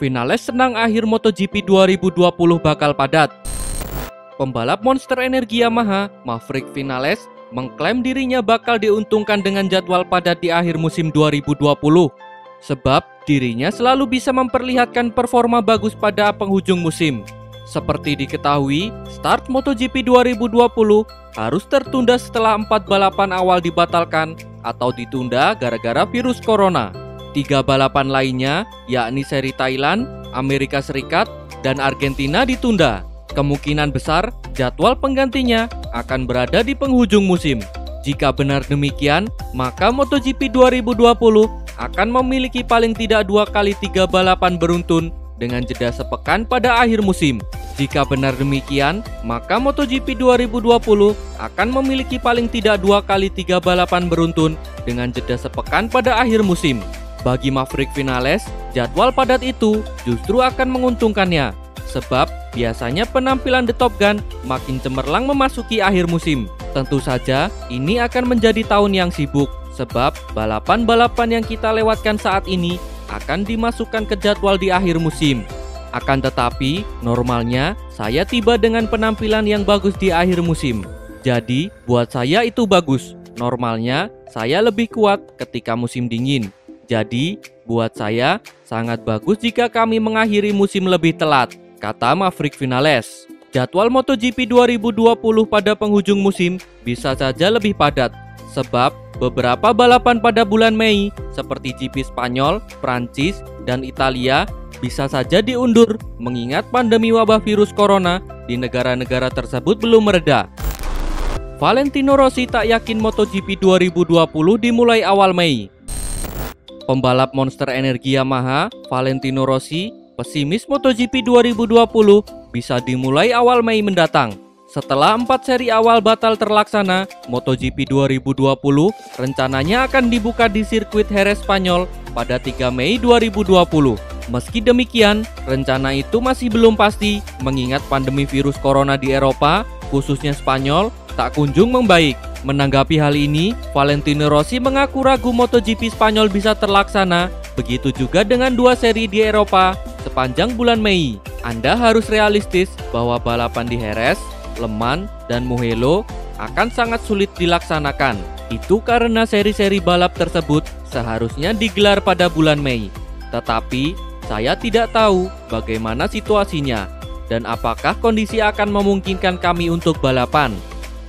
Vinales senang akhir MotoGP 2020 bakal padat. Pembalap monster energi Yamaha, Maverick Vinales, mengklaim dirinya bakal diuntungkan dengan jadwal padat di akhir musim 2020. Sebab dirinya selalu bisa memperlihatkan performa bagus pada penghujung musim. Seperti diketahui, start MotoGP 2020 harus tertunda setelah 4 balapan awal dibatalkan atau ditunda gara-gara virus corona. 3 balapan lainnya, yakni seri Thailand, Amerika Serikat, dan Argentina ditunda. Kemungkinan besar jadwal penggantinya akan berada di penghujung musim. Jika benar demikian, maka MotoGP 2020 akan memiliki paling tidak 2 kali 3 balapan beruntun dengan jeda sepekan pada akhir musim. Jika benar demikian, maka MotoGP 2020 akan memiliki paling tidak 2 kali 3 balapan beruntun dengan jeda sepekan pada akhir musim. Bagi Maverick Vinales, jadwal padat itu justru akan menguntungkannya. Sebab biasanya penampilan The Top Gun makin cemerlang memasuki akhir musim. Tentu saja ini akan menjadi tahun yang sibuk. Sebab balapan-balapan yang kita lewatkan saat ini akan dimasukkan ke jadwal di akhir musim. Akan tetapi, normalnya saya tiba dengan penampilan yang bagus di akhir musim. Jadi, buat saya itu bagus. Normalnya, saya lebih kuat ketika musim dingin. Jadi, buat saya sangat bagus jika kami mengakhiri musim lebih telat, kata Maverick Vinales. Jadwal MotoGP 2020 pada penghujung musim bisa saja lebih padat, sebab beberapa balapan pada bulan Mei seperti GP Spanyol, Prancis, dan Italia bisa saja diundur mengingat pandemi wabah virus corona di negara-negara tersebut belum mereda. Valentino Rossi tak yakin MotoGP 2020 dimulai awal Mei. Pembalap monster energi Yamaha, Valentino Rossi, pesimis MotoGP 2020 bisa dimulai awal Mei mendatang. Setelah 4 seri awal batal terlaksana, MotoGP 2020 rencananya akan dibuka di sirkuit Jerez Spanyol pada 3 Mei 2020. Meski demikian, rencana itu masih belum pasti mengingat pandemi virus corona di Eropa, khususnya Spanyol, tak kunjung membaik. Menanggapi hal ini, Valentino Rossi mengaku ragu MotoGP Spanyol bisa terlaksana, begitu juga dengan 2 seri di Eropa sepanjang bulan Mei. Anda harus realistis bahwa balapan di Jerez, Le Mans, dan Mugello akan sangat sulit dilaksanakan. Itu karena seri-seri balap tersebut seharusnya digelar pada bulan Mei. Tetapi, saya tidak tahu bagaimana situasinya dan apakah kondisi akan memungkinkan kami untuk balapan,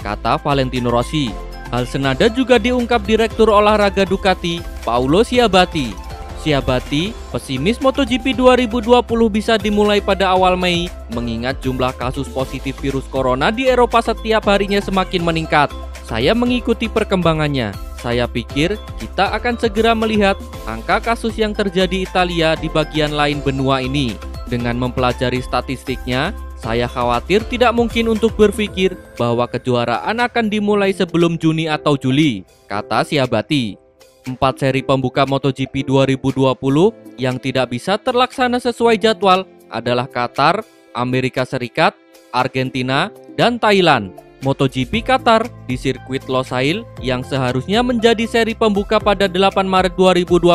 kata Valentino Rossi. Hal senada juga diungkap Direktur Olahraga Ducati, Paolo Sciabatti. Sciabatti pesimis MotoGP 2020 bisa dimulai pada awal Mei mengingat jumlah kasus positif virus corona di Eropa setiap harinya semakin meningkat. Saya mengikuti perkembangannya. Saya pikir kita akan segera melihat angka kasus yang terjadi Italia di bagian lain benua ini. Dengan mempelajari statistiknya, saya khawatir tidak mungkin untuk berpikir bahwa kejuaraan akan dimulai sebelum Juni atau Juli, kata Sciabatti. 4 seri pembuka MotoGP 2020 yang tidak bisa terlaksana sesuai jadwal adalah Qatar, Amerika Serikat, Argentina, dan Thailand. MotoGP Qatar di sirkuit Losail yang seharusnya menjadi seri pembuka pada 8 Maret 2020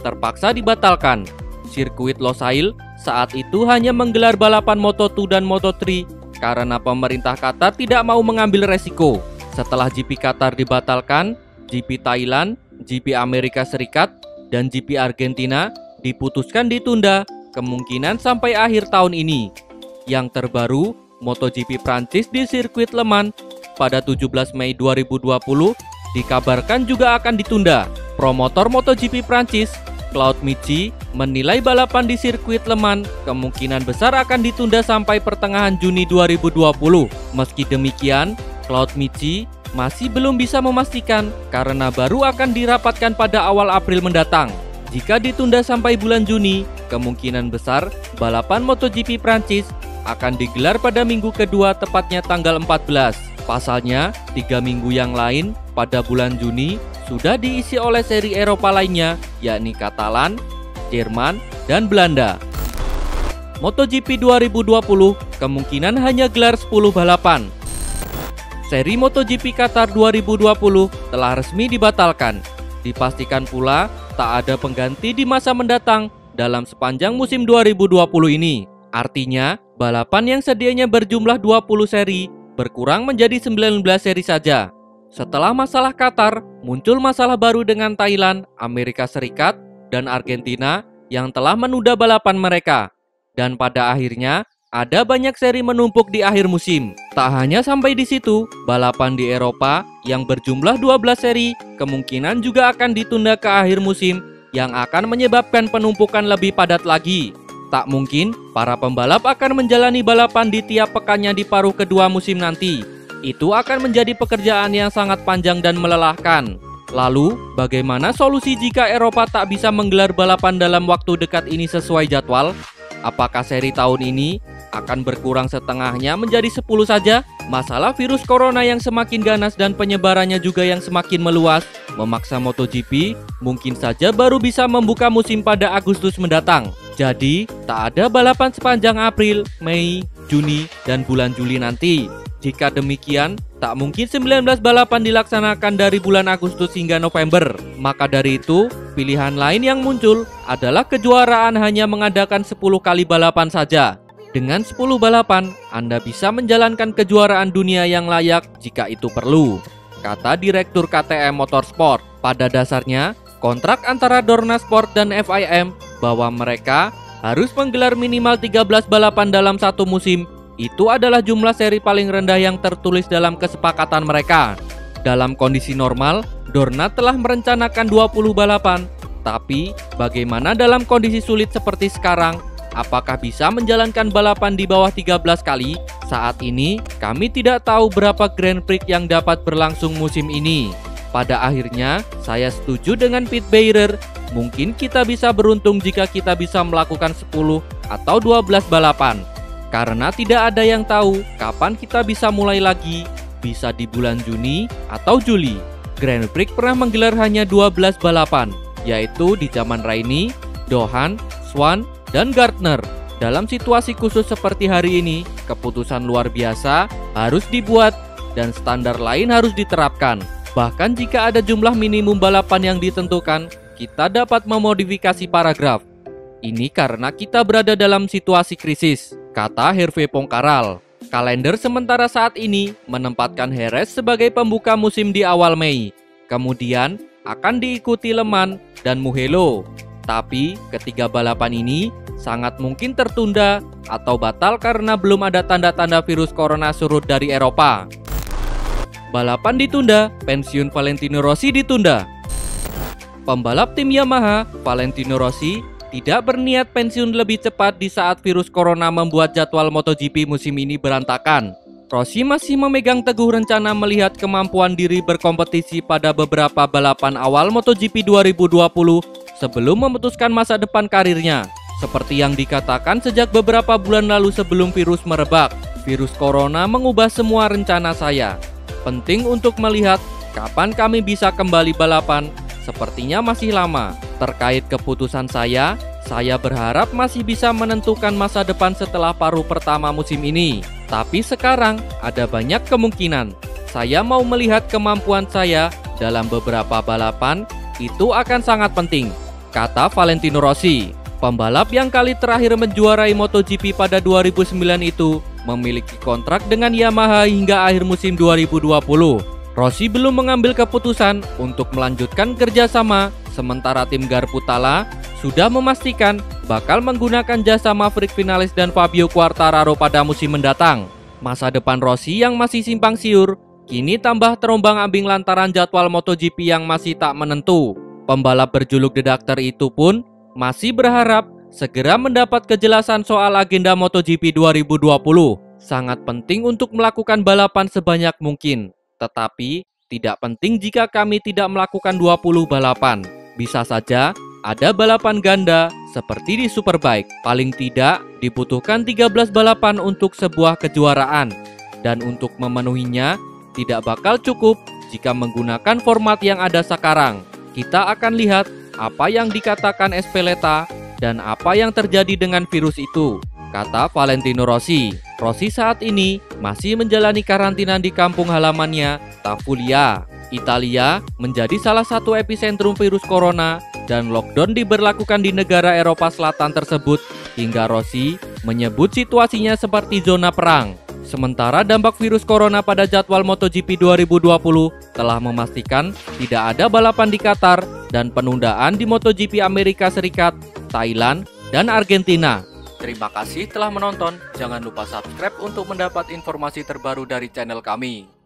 terpaksa dibatalkan. Sirkuit Losail saat itu hanya menggelar balapan Moto2 dan Moto3 karena pemerintah Qatar tidak mau mengambil resiko. Setelah GP Qatar dibatalkan, GP Thailand, GP Amerika Serikat, dan GP Argentina diputuskan ditunda kemungkinan sampai akhir tahun ini. Yang terbaru, MotoGP Prancis di sirkuit Le Mans pada 17 Mei 2020 dikabarkan juga akan ditunda. Promotor MotoGP Prancis, Claude Michi, menilai balapan di sirkuit Le Mans kemungkinan besar akan ditunda sampai pertengahan Juni 2020. Meski demikian, Claude Michi masih belum bisa memastikan karena baru akan dirapatkan pada awal April mendatang. Jika ditunda sampai bulan Juni, kemungkinan besar balapan MotoGP Prancis akan digelar pada minggu kedua tepatnya tanggal 14. Pasalnya, 3 minggu yang lain pada bulan Juni sudah diisi oleh seri Eropa lainnya, yakni Katalan, Jerman, dan Belanda. MotoGP 2020 kemungkinan hanya gelar 10 balapan. Seri MotoGP Qatar 2020 telah resmi dibatalkan. Dipastikan pula tak ada pengganti di masa mendatang dalam sepanjang musim 2020 ini. Artinya, balapan yang sedianya berjumlah 20 seri berkurang menjadi 19 seri saja. Setelah masalah Qatar, muncul masalah baru dengan Thailand, Amerika Serikat, dan Argentina yang telah menunda balapan mereka. Dan pada akhirnya, ada banyak seri menumpuk di akhir musim. Tak hanya sampai di situ, balapan di Eropa yang berjumlah 12 seri kemungkinan juga akan ditunda ke akhir musim yang akan menyebabkan penumpukan lebih padat lagi. Tak mungkin para pembalap akan menjalani balapan di tiap pekannya di paruh kedua musim nanti. Itu akan menjadi pekerjaan yang sangat panjang dan melelahkan. Lalu, bagaimana solusi jika Eropa tak bisa menggelar balapan dalam waktu dekat ini sesuai jadwal? Apakah seri tahun ini akan berkurang setengahnya menjadi 10 saja? Masalah virus corona yang semakin ganas dan penyebarannya juga yang semakin meluas memaksa MotoGP mungkin saja baru bisa membuka musim pada Agustus mendatang. Jadi, tak ada balapan sepanjang April, Mei, Juni, dan bulan Juli nanti. Jika demikian, tak mungkin 19 balapan dilaksanakan dari bulan Agustus hingga November. Maka dari itu, pilihan lain yang muncul adalah kejuaraan hanya mengadakan 10 kali balapan saja. Dengan 10 balapan, Anda bisa menjalankan kejuaraan dunia yang layak jika itu perlu, kata Direktur KTM Motorsport. Pada dasarnya, kontrak antara Dorna Sport dan FIM bahwa mereka harus menggelar minimal 13 balapan dalam satu musim. Itu adalah jumlah seri paling rendah yang tertulis dalam kesepakatan mereka. Dalam kondisi normal, Dorna telah merencanakan 20 balapan. Tapi, bagaimana dalam kondisi sulit seperti sekarang? Apakah bisa menjalankan balapan di bawah 13 kali? Saat ini, kami tidak tahu berapa Grand Prix yang dapat berlangsung musim ini. Pada akhirnya, saya setuju dengan Pete Beirer. Mungkin kita bisa beruntung jika kita bisa melakukan 10 atau 12 balapan. Karena tidak ada yang tahu kapan kita bisa mulai lagi, bisa di bulan Juni atau Juli. Grand Prix pernah menggelar hanya 12 balapan, yaitu di zaman Raini, Dohan, Swan, dan Gardner. Dalam situasi khusus seperti hari ini, keputusan luar biasa harus dibuat dan standar lain harus diterapkan. Bahkan jika ada jumlah minimum balapan yang ditentukan, kita dapat memodifikasi paragraf. Ini karena kita berada dalam situasi krisis, kata Hervé Poncharal. Kalender sementara saat ini menempatkan Jerez sebagai pembuka musim di awal Mei. Kemudian akan diikuti Le Mans dan Mugello. Tapi ketiga balapan ini sangat mungkin tertunda atau batal karena belum ada tanda-tanda virus corona surut dari Eropa. Balapan ditunda, pensiun Valentino Rossi ditunda. Pembalap tim Yamaha, Valentino Rossi, tidak berniat pensiun lebih cepat di saat virus corona membuat jadwal MotoGP musim ini berantakan. Rossi masih memegang teguh rencana melihat kemampuan diri berkompetisi pada beberapa balapan awal MotoGP 2020 sebelum memutuskan masa depan karirnya. Seperti yang dikatakan sejak beberapa bulan lalu sebelum virus merebak, virus corona mengubah semua rencana saya. Penting untuk melihat kapan kami bisa kembali balapan, sepertinya masih lama. Terkait keputusan saya berharap masih bisa menentukan masa depan setelah paruh pertama musim ini. Tapi sekarang ada banyak kemungkinan. Saya mau melihat kemampuan saya dalam beberapa balapan, itu akan sangat penting, kata Valentino Rossi. Pembalap yang kali terakhir menjuarai MotoGP pada 2009 itu memiliki kontrak dengan Yamaha hingga akhir musim 2020. Rossi belum mengambil keputusan untuk melanjutkan kerjasama, sementara tim Garputala sudah memastikan bakal menggunakan jasa Maverick Vinales dan Fabio Quartararo pada musim mendatang. Masa depan Rossi yang masih simpang siur, kini tambah terombang-ambing lantaran jadwal MotoGP yang masih tak menentu. Pembalap berjuluk The Doctor itu pun masih berharap segera mendapat kejelasan soal agenda MotoGP 2020. Sangat penting untuk melakukan balapan sebanyak mungkin. Tetapi, tidak penting jika kami tidak melakukan 20 balapan. Bisa saja ada balapan ganda seperti di Superbike. Paling tidak dibutuhkan 13 balapan untuk sebuah kejuaraan. Dan untuk memenuhinya, tidak bakal cukup jika menggunakan format yang ada sekarang. Kita akan lihat apa yang dikatakan Espeleta dan apa yang terjadi dengan virus itu, kata Valentino Rossi. Rossi saat ini masih menjalani karantina di kampung halamannya, Tafulia. Italia menjadi salah satu epicentrum virus corona dan lockdown diberlakukan di negara Eropa Selatan tersebut hingga Rossi menyebut situasinya seperti zona perang. Sementara dampak virus corona pada jadwal MotoGP 2020 telah memastikan tidak ada balapan di Qatar dan penundaan di MotoGP Amerika Serikat, Thailand, dan Argentina. Terima kasih telah menonton. Jangan lupa subscribe untuk mendapat informasi terbaru dari channel kami.